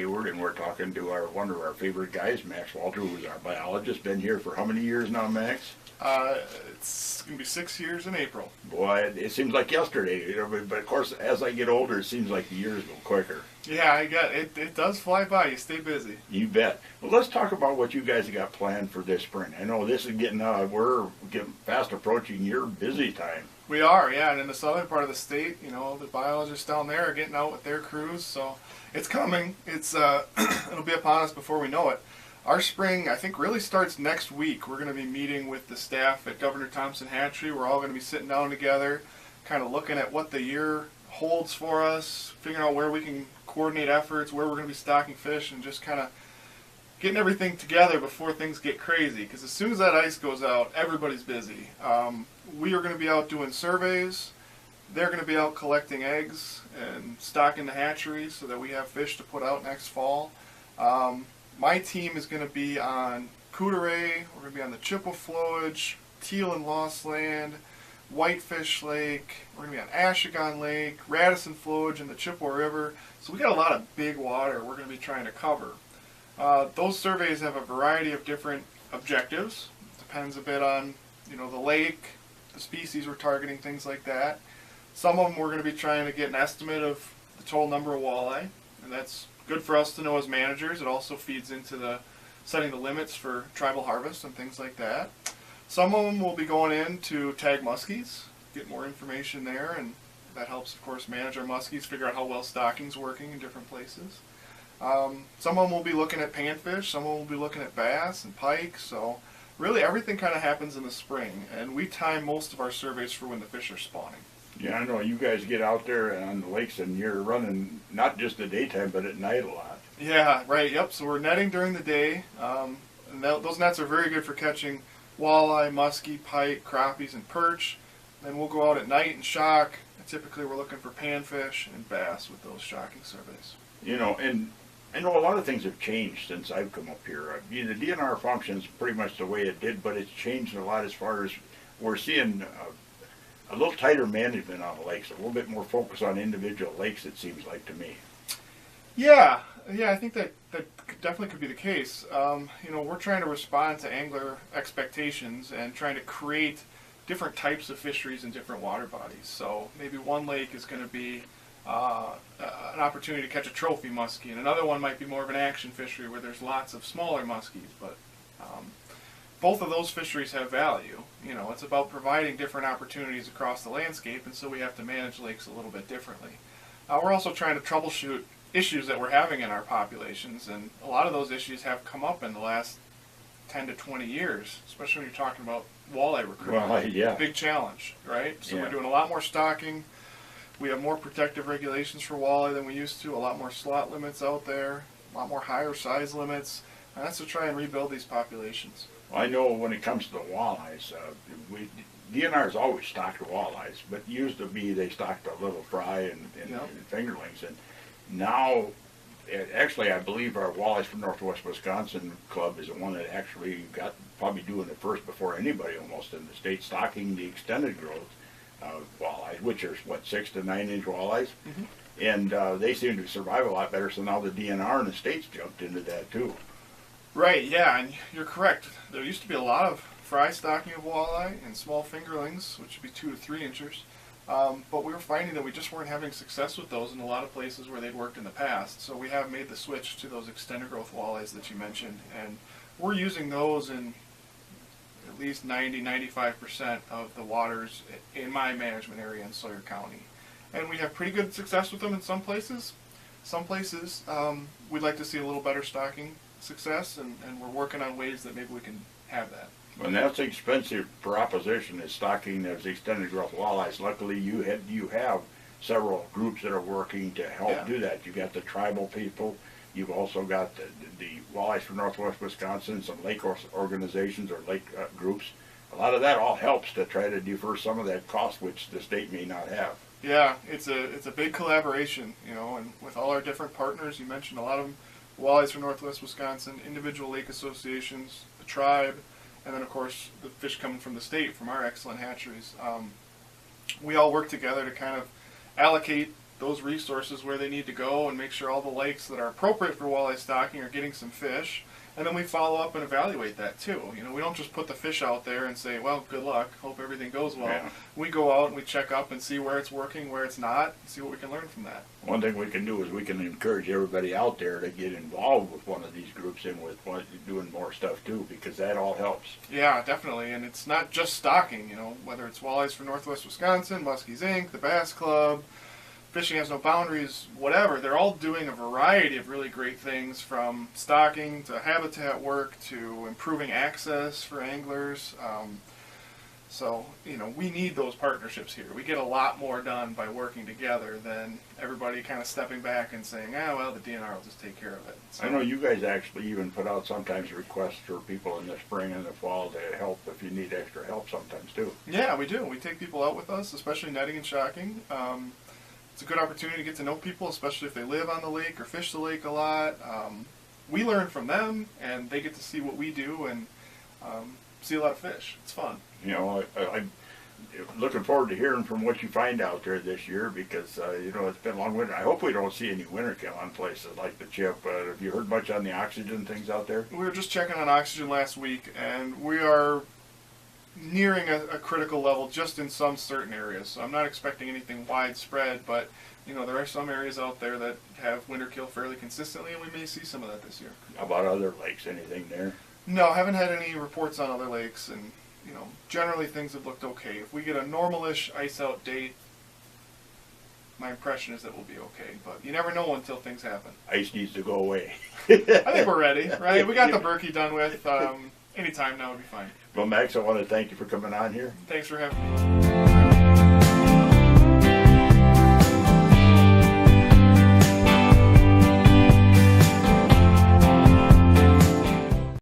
Hayward, and we're talking to one of our favorite guys, Max Walter, who's our biologist. Been here for how many years now, Max? It's going to be 6 years in April. Boy, it seems like yesterday, but of course, as I get older, it seems like the years go quicker. Yeah, it does fly by. You stay busy. You bet. Well, let's talk about what you guys have got planned for this spring. I know this is we're getting fast approaching your busy time. We are, yeah, and in the southern part of the state, the biologists down there are getting out with their crews, so it's coming. It'll be upon us before we know it. Our spring, I think, really starts next week. We're going to be meeting with the staff at Governor Thompson Hatchery. We're all going to be sitting down together, kind of looking at what the year holds for us, figuring out where we can coordinate efforts, where we're going to be stocking fish, and just kind of getting everything together before things get crazy. Because as soon as that ice goes out, everybody's busy. We are going to be out doing surveys. They're going to be out collecting eggs and stocking the hatchery so that we have fish to put out next fall. My team is going to be on Cooteray. We're going to be on the Chippewa Flowage, Teal and Northland, Whitefish Lake. We're going to be on Ashigon Lake, Radisson Flowage, and the Chippewa River. So we got a lot of big water we're going to be trying to cover. Those surveys have a variety of different objectives. Depends a bit on the lake, the species we're targeting, things like that. Some of them we're going to be trying to get an estimate of the total number of walleye, and that's good for us to know as managers. It also feeds into setting the limits for tribal harvest and things like that. Some of them will be going in to tag muskies, get more information there, and that helps, of course, manage our muskies, figure out how well stocking's working in different places. Some of them will be looking at panfish, some of them will be looking at bass and pike, so really everything kind of happens in the spring, and we time most of our surveys for when the fish are spawning. Yeah, I know you guys get out there on the lakes and you're running not just the daytime, but at night a lot. Yeah, right, yep, so we're netting during the day, and those nets are very good for catching walleye, muskie, pike, crappies, and perch. Then we'll go out at night and shock, and typically we're looking for panfish and bass with those shocking surveys. And I know a lot of things have changed since I've come up here. The DNR functions pretty much the way it did, but it's changed a lot as far as we're seeing a little tighter management on the lakes, a little bit more focus on individual lakes, it seems like to me. Yeah, I think that definitely could be the case. We're trying to respond to angler expectations and trying to create different types of fisheries in different water bodies. So maybe one lake is going to be an opportunity to catch a trophy muskie, and another one might be more of an action fishery where there's lots of smaller muskies, but both of those fisheries have value. It's about providing different opportunities across the landscape, and so we have to manage lakes a little bit differently. We're also trying to troubleshoot issues that we're having in our populations, and a lot of those issues have come up in the last 10 to 20 years, especially when you're talking about walleye recruitment. Well, yeah. Big challenge, right? So yeah. We're doing a lot more stocking. We have more protective regulations for walleye than we used to, a lot more slot limits out there, a lot more higher size limits, and that's to try and rebuild these populations. Well, I know when it comes to the walleyes, DNR's always stocked walleyes, but used to be they stocked a little fry and fingerlings, and now, actually, I believe our Walleyes from Northwest Wisconsin Club is the one that actually got probably doing it first before anybody almost in the state, stocking the extended growth walleyes, which are 6 to 9 inch walleyes, and they seem to survive a lot better. So now the DNR in the states jumped into that too. Right, yeah, and you're correct. There used to be a lot of fry stocking of walleye and small fingerlings, which would be 2 to 3 inchers. But we were finding that we just weren't having success with those in a lot of places where they'd worked in the past. So we have made the switch to those extended growth walleyes that you mentioned, and we're using those in at least 90-95% of the waters in my management area in Sawyer County. And we have pretty good success with them in some places. Some places we'd like to see a little better stocking success, and we're working on ways that maybe we can have that. And that's an expensive proposition, is stocking those extended growth walleyes. Luckily, you have several groups that are working to help do that. You've got the tribal people. You've also got the Walleyes from Northwest Wisconsin, some lake organizations or lake groups. A lot of that all helps to try to defer some of that cost, which the state may not have. Yeah, it's a big collaboration, and with all our different partners, you mentioned a lot of them, Walleyes from Northwest Wisconsin, individual lake associations, the tribe, and then, of course, the fish coming from the state, from our excellent hatcheries. We all work together to kind of allocate those resources where they need to go and make sure all the lakes that are appropriate for walleye stocking are getting some fish. And then we follow up and evaluate that too. You know, we don't just put the fish out there and say, well, good luck, hope everything goes well. Yeah. We go out and we check up and see where it's working, where it's not, see what we can learn from that. One thing we can do is we can encourage everybody out there to get involved with one of these groups and with doing more stuff too, because that all helps. Yeah, definitely. And it's not just stocking, you know, whether it's Walleyes for Northwest Wisconsin, Muskies Inc., the Bass Club, Fishing Has No Boundaries, whatever. They're all doing a variety of really great things, from stocking to habitat work to improving access for anglers. So, you know, we need those partnerships here. We get a lot more done by working together than everybody kind of stepping back and saying, ah, well, the DNR will just take care of it. So, I know you guys actually even put out sometimes requests for people in the spring and the fall to help if you need extra help sometimes too. yeah, we do. We take people out with us, especially netting and shocking. It's a good opportunity to get to know people, especially if they live on the lake or fish the lake a lot. We learn from them, and they get to see what we do and see a lot of fish. It's fun. You know, I'm looking forward to hearing from what you find out there this year, because you know, it's been a long winter. I hope we don't see any winter kill on places like the Chip. Have you heard much on the oxygen things out there? We were just checking on oxygen last week, and we are nearing a critical level just in some certain areas. So I'm not expecting anything widespread, but you know, there are some areas out there that have winter kill fairly consistently, and we may see some of that this year. How about other lakes? Anything there? No, haven't had any reports on other lakes, and you know, generally things have looked okay. If we get a normal-ish ice out date, my impression is that we'll be okay, but you never know until things happen. Ice needs to go away. I think we're ready, right? We got the Berkey done with. Anytime now would be fine. Well, Max, I want to thank you for coming on here. Thanks for having me.